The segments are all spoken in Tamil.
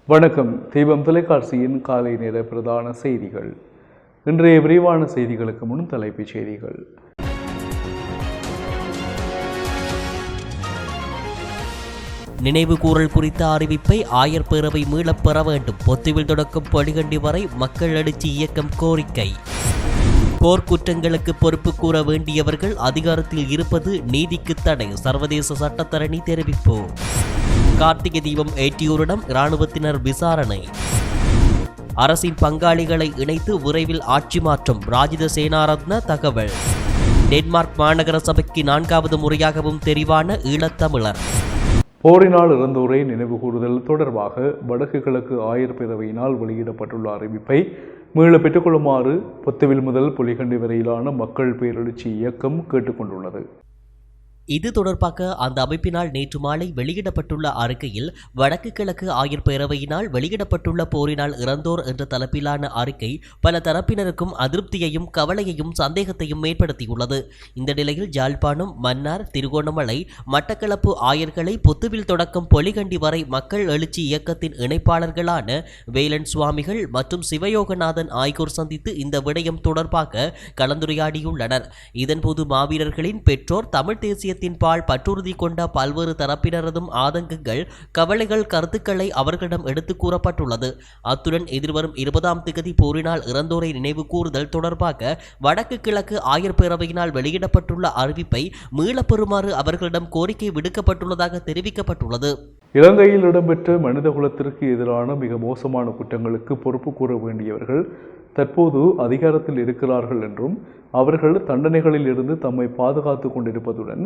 வணக்கம். தீபம் தொலைக்காட்சியின் காலை நேர பிரதான செய்திகள். இன்றைய விரிவான செய்திகளுக்கு முன் தலைப்புச் செய்திகள். நினைவு கூறல் குறித்த அறிவிப்பை ஆயர் பேரவை மீளப் பெற வேண்டும். பொத்துவில் தொடக்கம் பொலிகண்டி வரை மக்கள் எழுச்சி இயக்கம் கோரிக்கை. போர்க்குற்றங்களுக்கு பொறுப்பு கூற வேண்டியவர்கள் அதிகாரத்தில் இருப்பது நீதிக்கு தடை. சர்வதேச சட்டத்தரணி தெரிவிப்பு. கார்த்திகை தீபம் ஏற்றியோரிடம் இராணுவத்தினர் விசாரணை. அரசின் பங்காளிகளை இணைத்து விரைவில் ஆட்சி மாற்றம். ராஜித சேனாரத்ன தகவல். டென்மார்க் மாநகர சபைக்கு 4வது முறையாகவும் தெரிவான ஈழத்தமிழர். போரினால் இறந்தோரை நினைவு கூறுதல் தொடர்பாக வடக்கு கிழக்கு ஆயர் பேரவையினால் வெளியிடப்பட்டுள்ள அறிவிப்பை மீள பெற்றுக்கொள்ளுமாறு பொத்துவில் முதல் புலிகண்டி வரையிலான மக்கள் பேரெழுச்சி இயக்கம் கேட்டுக்கொண்டுள்ளது. இது தொடர்பாக அந்த அமைப்பினால் நேற்று மாலை வெளியிடப்பட்டுள்ள அறிக்கையில் வடக்கு கிழக்கு ஆயர் பேரவையினால் வெளியிடப்பட்டுள்ள போரினால் இறந்தோர் என்ற தலைப்பிலான அறிக்கை பல தரப்பினருக்கும் அதிருப்தியையும் கவலையையும் சந்தேகத்தையும் ஏற்படுத்தியுள்ளது. இந்த நிலையில் யாழ்ப்பாணம், மன்னார், திருகோணமலை, மட்டக்களப்பு ஆயர்களை பொத்துவில் தொடக்கம் பொலிகண்டி வரை மக்கள் எழுச்சி இயக்கத்தின் இணைப்பாளர்களான வேலன் சுவாமிகள் மற்றும் சிவயோகநாதன் ஆகியோர் சந்தித்து இந்த விடயம் தொடர்பாக கலந்துரையாடியுள்ளனர். இதன்போது மாவீரர்களின் பெற்றோர் தமிழ் தேசிய பால் பற்றுறுதி கொண்ட பல்வேறு தரப்பினரதும் ஆதங்கங்கள், கவலைகள், கருத்துக்களை அவர்களிடம் எடுத்துக் கூறப்பட்டுள்ளது. அத்துடன் எதிர்வரும் 20ஆம் திகதி போரினால் இறந்தோரை நினைவு கூறுதல் தொடர்பாக வடக்கு கிழக்கு ஆயர் பேரவையினால் வெளியிடப்பட்டுள்ள அறிவிப்பை மீளப்பெறுமாறு அவர்களிடம் கோரிக்கை விடுக்கப்பட்டுள்ளதாக தெரிவிக்கப்பட்டுள்ளது. இலங்கையில் இடம்பெற்ற மனிதகுலத்திற்கு எதிரான மிக மோசமான குற்றங்களுக்கு பொறுப்பு கூற வேண்டியவர்கள் தற்போது அதிகாரத்தில் இருக்கிறார்கள் என்றும் அவர்கள் தண்டனைகளில் இருந்து தம்மை பாதுகாத்துக் கொண்டிருப்பதுடன்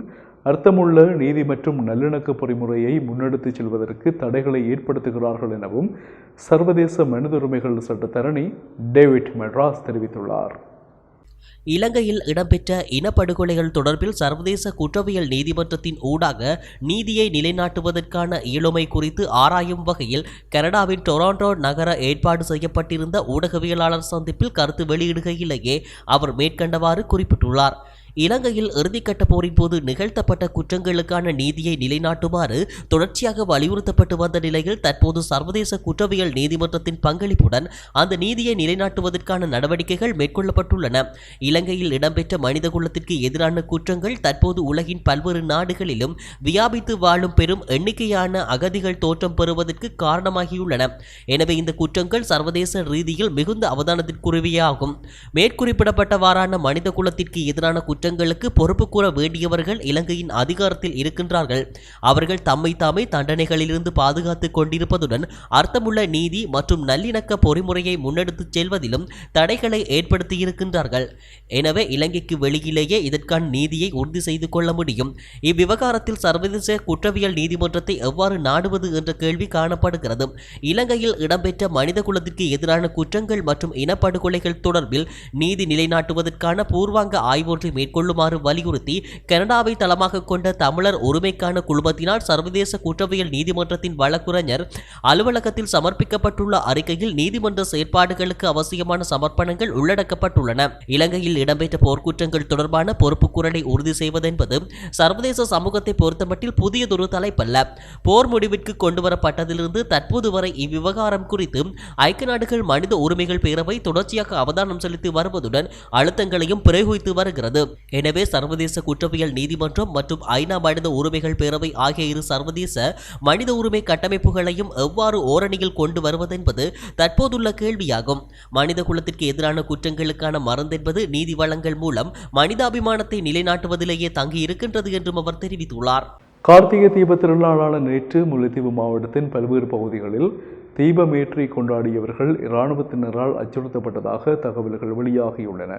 அர்த்தமுள்ள நீதி மற்றும் நல்லிணக்க பொறிமுறையை முன்னெடுத்துச் செல்வதற்கு தடைகளை ஏற்படுத்துகிறார்கள் எனவும் சர்வதேச மனித உரிமைகள் சட்டத்தரணி டேவிட் மெட்ராஸ் தெரிவித்துள்ளார். இலங்கையில் இடம்பெற்ற இனப்படுகொலைகள் தொடர்பில் சர்வதேச குற்றவியல் நீதிமன்றத்தின் ஊடாக நீதியை நிலைநாட்டுவதற்கான இயலுமை குறித்து ஆராயும் வகையில் கனடாவின் டொராண்டோ நகர ஏற்பாடு செய்யப்பட்டிருந்த ஊடகவியலாளர் சந்திப்பில் கருத்து வெளியிடுகையிலேயே அவர் மேற்கண்டவாறு குறிப்பிட்டுள்ளார். இலங்கையில் இறுதிக்கட்ட போரின் போது நிகழ்த்தப்பட்ட குற்றங்களுக்கான நீதியை நிலைநாட்டுமாறு தொடர்ச்சியாக வலியுறுத்தப்பட்டு வந்த நிலையில் தற்போது சர்வதேச குற்றவியல் நீதிமன்றத்தின் பங்களிப்புடன் அந்த நீதியை நிலைநாட்டுவதற்கான நடவடிக்கைகள் மேற்கொள்ளப்பட்டுள்ளன. இலங்கையில் இடம்பெற்ற மனிதகுலத்திற்கு எதிரான குற்றங்கள் தற்போது உலகின் பல்வேறு நாடுகளிலும் வியாபித்து வாழும் பெரும் எண்ணிக்கையான அகதிகள் தோற்றம் பெறுவதற்கு காரணமாகியுள்ளன. எனவே இந்த குற்றங்கள் சர்வதேச ரீதியில் மிகுந்த அவதானத்திற்குரியவையாகும். மேற்குறிப்பிடப்பட்டவாறான மனித குலத்திற்கு எதிரான குற்றங்களுக்கு பொறுப்பு கூற வேண்டியவர்கள் இலங்கையின் அதிகாரத்தில் இருக்கின்றார்கள். அவர்கள் தம்மை தாமே தண்டனைகளிலிருந்து பாதுகாத்துக் கொண்டிருப்பதுடன் அர்த்தமுள்ள நீதி மற்றும் நல்லிணக்க பொறிமுறையை முன்னெடுத்துச் செல்வதிலும் தடைகளை ஏற்படுத்தியிருக்கின்றார்கள். எனவே இலங்கைக்கு வெளியிலேயே இதற்கான நீதியை உறுதி செய்து கொள்ள முடியும். இவ்விவகாரத்தில் சர்வதேச குற்றவியல் நீதிமன்றத்தை எவ்வாறு நாடுவது என்ற கேள்வி காணப்படுகிறது. இலங்கையில் இடம்பெற்ற மனித குலத்திற்கு எதிரான குற்றங்கள் மற்றும் இனப்படுகொலைகள் தொடர்பில் நீதி நிலைநாட்டுவதற்கான பூர்வாங்க ஆய்வொன்றை மேற்கொள்ளுமாறு வலியுறுத்தி கனடாவை தளமாக கொண்ட தமிழர் உரிமைக்கான குழுமத்தினால் சர்வதேச குற்றவியல் நீதிமன்றத்தின் வழக்குரைஞர் அலுவலகத்தில் சமர்ப்பிக்கப்பட்டுள்ள அறிக்கையில் நீதிமன்ற செயற்பாடுகளுக்கு அவசியமான சமர்ப்பணங்கள் உள்ளடக்கப்பட்டுள்ளன. இலங்கையில் இடம்பெற்ற போர்க்குற்றங்கள் தொடர்பான பொறுப்புக்கூறலை உறுதி செய்வதென்பது சர்வதேச சமூகத்தை பொறுத்தமட்டில் புதியதொரு தலைப்பல்ல. போர் முடிவிற்கு கொண்டுவரப்பட்டதிலிருந்து தற்போது வரை இவ்விவகாரம் குறித்து ஐக்கிய நாடுகள் மனித உரிமைகள் பேரவை தொடர்ச்சியாக அவதானம் செலுத்தி வருவதுடன் அழுத்தங்களையும் பிரயோகித்து வருகிறது. எனவே சர்வதேச குற்றவியல் நீதிமன்றம் மற்றும் ஐநா மனித உரிமைகள் பேரவை ஆகிய இரு சர்வதேச மனித உரிமை கட்டமைப்புகளையும் எவ்வாறு ஓரணியில் கொண்டு வருவதென்பது தற்போதுள்ள கேள்வியாகும். மனித குலத்திற்கு எதிரான குற்றங்களுக்கான மருந்தென்பது நீதி வழங்கல் மூலம் மனிதாபிமானத்தை நிலைநாட்டுவதிலேயே தங்கி இருக்கின்றது என்றும் அவர் தெரிவித்துள்ளார். கார்த்திகை தீப திருநாளான நேற்று முல்லைத்தீவு மாவட்டத்தின் பல்வேறு பகுதிகளில் தீபமேற்றி கொண்டாடியவர்கள் இராணுவத்தினரால் அச்சுறுத்தப்பட்டதாக தகவல்கள் வெளியாகியுள்ளன.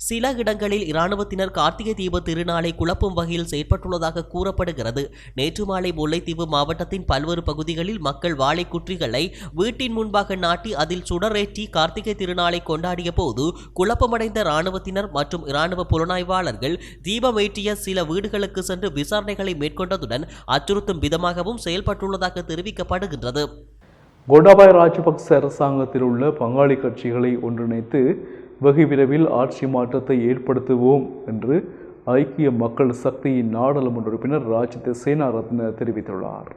சில இடங்களில் இராணுவத்தினர் கார்த்திகை தீப திருநாளை குழப்பும் வகையில் செயற்பட்டுள்ளதாக கூறப்படுகிறது. நேற்று மாலை முல்லைத்தீவு மாவட்டத்தின் பல்வேறு பகுதிகளில் மக்கள் வாழை குற்றிகளை வீட்டின் முன்பாக நாட்டி அதில் சுடரேற்றி கார்த்திகை திருநாளை கொண்டாடிய போது குழப்பமடைந்த இராணுவத்தினர் மற்றும் இராணுவ புலனாய்வாளர்கள் தீபமேற்றிய சில வீடுகளுக்கு சென்று விசாரணைகளை மேற்கொண்டதுடன் அச்சுறுத்தும் விதமாகவும் செயல்பட்டுள்ளதாக தெரிவிக்கப்படுகின்றது. கோட்டாபய ராஜபக்ச அரசாங்கத்தில் உள்ள பங்காளி கட்சிகளை ஒன்றிணைத்து வெகு விரைவில் ஆட்சி மாற்றத்தை ஏற்படுத்துவோம் என்று ஐக்கிய மக்கள் சக்தியின் நாடாளுமன்ற உறுப்பினர் ராஜித சேனாரத்ன தெரிவித்துள்ளார்.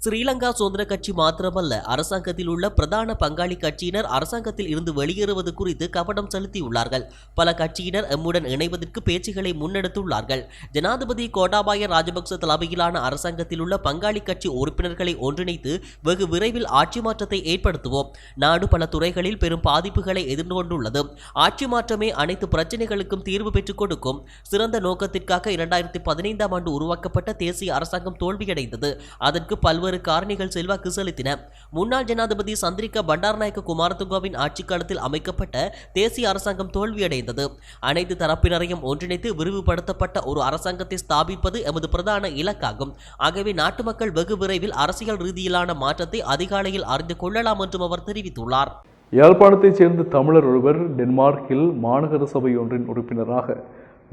ஸ்ரீலங்கா சுதந்திர கட்சி மாத்திரமல்ல, அரசாங்கத்தில் உள்ள பிரதான பங்காளி கட்சியினர் அரசாங்கத்தில் இருந்து வெளியேறுவது குறித்து கவனம் செலுத்தியுள்ளார்கள். பல கட்சியினர் எம்முடன் இணைவதற்கு பேச்சுகளை முன்னெடுத்துள்ளார்கள். ஜனாதிபதி கோட்டாபாய ராஜபக்ச தலைமையிலான அரசாங்கத்தில் உள்ள பங்காளி கட்சி உறுப்பினர்களை ஒன்றிணைத்து வெகு விரைவில் ஆட்சி மாற்றத்தை ஏற்படுத்துவோம். நாடு பல துறைகளில் பெரும் பாதிப்புகளை எதிர்கொண்டுள்ளது. ஆட்சி மாற்றமே அனைத்து பிரச்சினைகளுக்கும் தீர்வு பெற்றுக் கொடுக்கும். சிறந்த நோக்கத்திற்காக 2015ஆம் ஆண்டு உருவாக்கப்பட்ட தேசிய அரசாங்கம் தோல்வியடைந்தது. அதற்கு பல்வேறு காரணிகள் செல்வாக்கு செலுத்தின. முன்னாள் ஜனாதிபதி சந்திரிகா பண்டாரநாயக்க குமாரதுங்கவின் ஆட்சி காலத்தில் அமைக்கப்பட்ட தேசிய அரசாங்கம் தோல்வியடைந்தது. அனைத்து தரப்பினரையும் ஒன்றிணைத்து விரிவுபடுத்தப்பட்ட ஒரு அரசாங்கத்தை ஸ்தாபிப்பது எமது பிரதான இலக்காகும். ஆகவே நாட்டு மக்கள் வெகு விரைவில் அரசியல் ரீதியிலான மாற்றத்தை அதிகாலையில் அறிந்து கொள்ளலாம் என்றும் அவர் தெரிவித்துள்ளார். யாழ்ப்பாணத்தைச் சேர்ந்த தமிழர் ஒருவர் டென்மார்க்கில் மாநகர சபை ஒன்றின் உறுப்பினராக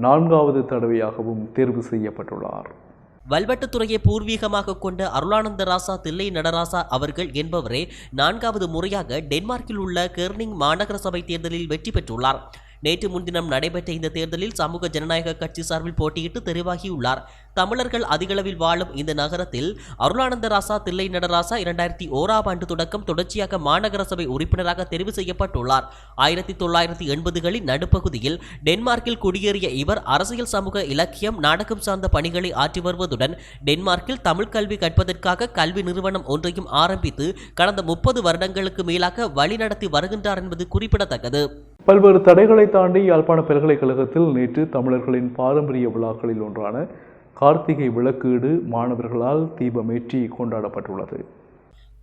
4வது தடவையாகவும் தேர்வு செய்யப்பட்டுள்ளார். வல்வெட்டுத்துறையை பூர்வீகமாக கொண்ட அருளானந்தராசா தில்லை நடராசா அவர்கள் என்பவரே 4வது முறையாக டென்மார்க்கில் உள்ள கெர்னிங் மாநகர சபை தேர்தலில் வெற்றி பெற்றுள்ளார். நேற்று முன்தினம் நடைபெற்ற இந்த தேர்தலில் சமூக ஜனநாயக கட்சி சார்பில் போட்டியிட்டு தெரிவாகியுள்ளார். தமிழர்கள் அதிகளவில் வாழும் இந்த நகரத்தில் அருளானந்தராசா தில்லை நடராசா 2001ஆம் ஆண்டு தொடக்கம் தொடர்ச்சியாக மாநகர சபை உறுப்பினராக தெரிவு செய்யப்பட்டுள்ளார். 1980களின் நடுப்பகுதியில் டென்மார்க்கில் குடியேறிய இவர் அரசியல், சமூக, இலக்கியம், நாடகம் சார்ந்த பணிகளை ஆற்றி வருவதுடன் டென்மார்க்கில் தமிழ் கல்வி கற்பதற்காக கல்வி நிறுவனம் ஒன்றையும் ஆரம்பித்து கடந்த 30 வருடங்களுக்கு மேலாக வழிநடத்தி வருகின்றார் என்பது குறிப்பிடத்தக்கது. பல்வேறு தடைகளை தாண்டி யாழ்ப்பாண பல்கலைக்கழகத்தில் நேற்று தமிழர்களின் பாரம்பரிய விழாக்களில் ஒன்றான கார்த்திகை விளக்கீடு மாணவர்களால் தீபமேற்றி கொண்டாடப்பட்டுள்ளது.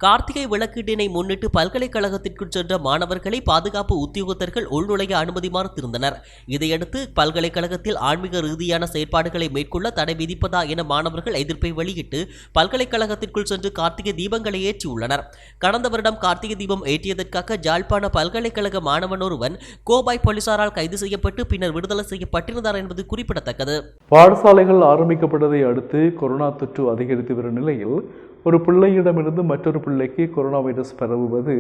கார்த்திகை விளக்கீட்டினை முன்னிட்டு பல்கலைக்கழகத்திற்குள் சென்ற மாணவர்களை பாதுகாப்பு உத்தியோகத்தர்கள் உள்நுழைய அனுமதி மறுத்திருந்தனர். இதையடுத்து பல்கலைக்கழகத்தில் ஆன்மீக ரீதியான செயற்பாடுகளை மேற்கொள்ள தடை விதிப்பதா என மாணவர்கள் எதிர்ப்பை வெளியிட்டு பல்கலைக்கழகத்திற்குள் சென்று கார்த்திகை தீபங்களை ஏற்றியுள்ளனர். கடந்த வருடம் கார்த்திகை தீபம் ஏற்றியதற்காக ஜாழ்ப்பாண பல்கலைக்கழக மாணவன் ஒருவன் கோபாய் போலீசாரால் கைது செய்யப்பட்டு பின்னர் விடுதலை செய்யப்பட்டிருந்தார் என்பது குறிப்பிடத்தக்கது. பாடசாலைகள் ஆரம்பிக்கப்பட்டதை அடுத்து கொரோனா தொற்று அதிகரித்து வரும் நிலையில் ஒரு பிள்ளையிடமிருந்து மற்றொரு பிள்ளைக்கு கொரோனா வைரஸ் பரவுவது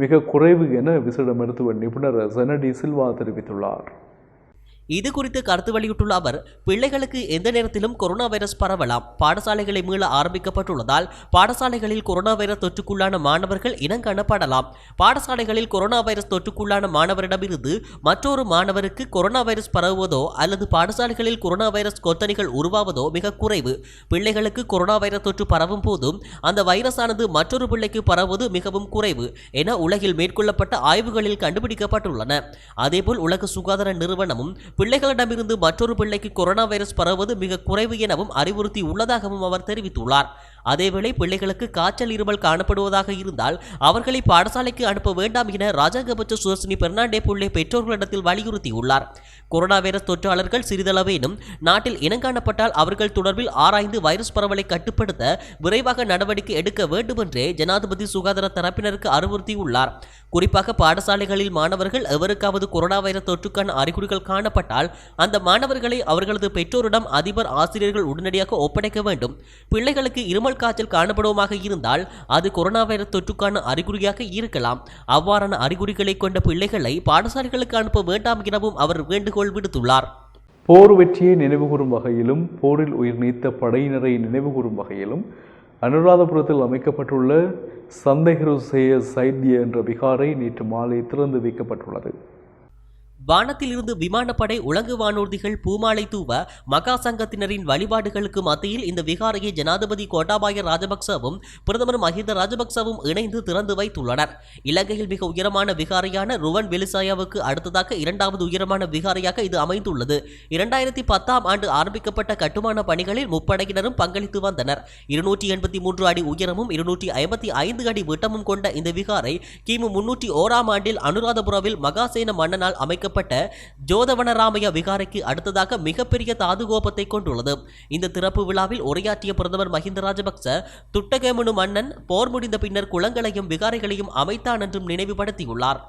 மிக குறைவு என விசேட மருத்துவ நிபுணர் ஜெனடி சில்வா தெரிவித்துள்ளார். இது குறித்து கருத்து வெளியிட்டுள்ள அவர், பிள்ளைகளுக்கு எந்த நேரத்திலும் கொரோனா வைரஸ் பரவலாம். பாடசாலைகளை மீள ஆரம்பிக்கப்பட்டுள்ளதால் பாடசாலைகளில் கொரோனா வைரஸ் தொற்றுக்குள்ளான மாணவர்கள் இனங்காணப்படலாம். பாடசாலைகளில் கொரோனா வைரஸ் தொற்றுக்குள்ளான மாணவரிடமிருந்து மற்றொரு மாணவருக்கு கொரோனா வைரஸ் பரவுவதோ அல்லது பாடசாலைகளில் கொரோனா வைரஸ் கொத்தணிகள் உருவாவதோ மிக குறைவு. பிள்ளைகளுக்கு கொரோனா வைரஸ் தொற்று பரவும் போதும் அந்த வைரஸானது மற்றொரு பிள்ளைக்கு பரவுவது மிகவும் குறைவு என உலகில் மேற்கொள்ளப்பட்ட ஆய்வுகளில் கண்டுபிடிக்கப்பட்டுள்ளன. அதேபோல் உலக சுகாதார நிறுவனமும் பிள்ளைகளிடமிருந்து மற்றொரு பிள்ளைக்கு கொரோனா வைரஸ் பரவுவது மிக குறைவு எனவும் அறிவுறுத்தி உள்ளதாகவும் அவர் தெரிவித்துள்ளார். அதேவேளை பிள்ளைகளுக்கு காய்ச்சல், இருமல் காணப்படுவதாக இருந்தால் அவர்களை பாடசாலைக்கு அனுப்ப வேண்டாம் என ராஜாங்க அமைச்சர் சுதர்சினி பெர்னாண்டே புள்ளே பெற்றோர்களிடத்தில் வலியுறுத்தியுள்ளார். கொரோனா வைரஸ் தொற்றாளர்கள் சிறிதளவேனும் நாட்டில் இனங்காணப்பட்டால் அவர்கள் தொடர்பில் ஆராய்ந்து வைரஸ் பரவலை கட்டுப்படுத்த விரைவாக நடவடிக்கை எடுக்க வேண்டும் என்றே ஜனாதிபதி சுகாதார தரப்பினருக்கு அறிவுறுத்தியுள்ளார். குறிப்பாக பாடசாலைகளில் மாணவர்கள் எவருக்காவது கொரோனா வைரஸ் தொற்றுக்கான அறிகுறிகள் காணப்பட்டால் அந்த மாணவர்களை அவர்களது பெற்றோரிடம் அதிபர், ஆசிரியர்கள் உடனடியாக ஒப்படைக்க வேண்டும். பிள்ளைகளுக்கு இருமல், காய்ச்சல் காணப்படுவதாக இருந்தால் அது கொரோனா வைரஸ் தொற்றுக்கான அறிகுறியாக இருக்கலாம். அவ்வாறான அறிகுறிகளை கொண்ட பிள்ளைகளை பாடசாலைகளுக்கு அனுப்ப வேண்டாம் எனவும் அவர் வேண்டுகோள் விடுத்துள்ளார். போர் வெற்றியை நினைவுகூரும் வகையிலும் போரில் உயிர் நீத்த படையினரை நினைவுகூரும் வகையிலும் அனுராதபுரத்தில் அமைக்கப்பட்டுள்ள சந்தேகருசேய சைத்ய என்ற விகாரை நேற்று மாலை திறந்து வைக்கப்பட்டுள்ளது. வானத்தில் இருந்து விமானப்படை, உலங்கு வானூர்திகள் பூமாலை தூவ மகா சங்கத்தினரின் வழிபாடுகளுக்கு மத்தியில் இந்த விகாரையை ஜனாதிபதி கோட்டாபாய ராஜபக்சவும் பிரதமர் மஹிந்த ராஜபக்சவும் இணைந்து திறந்து வைத்துள்ளனர். இலங்கையில் மிக உயரமான விகாரையான ருவன் வெலிசாயாவுக்கு அடுத்ததாக 2வது உயரமான விகாரையாக இது அமைந்துள்ளது. 2010ஆம் ஆண்டு ஆரம்பிக்கப்பட்ட கட்டுமான பணிகளில் முப்படையினரும் பங்களித்து வந்தனர். 283 அடி உயரமும் 255 அடி விட்டமும் கொண்ட இந்த விகாரை கிமு 301ஆம் ஆண்டில் அனுராதபுரவில் மகாசேன மன்னனால் அமைக்கப்பட்ட ஜோதவனராமய விகாரைக்கு அடுத்ததாக மிகப்பெரிய தாதுகோபத்தை கொண்டுள்ளது. இந்த திறப்பு விழாவில் உரையாற்றிய பிரதமர் மஹிந்த ராஜபக்ச, துட்டகமுனு மன்னன் போர் முடிந்த பின்னர் குளங்களையும் விகாரைகளையும் அமைத்தான் என்றும் நினைவுபடுத்தியுள்ளார்.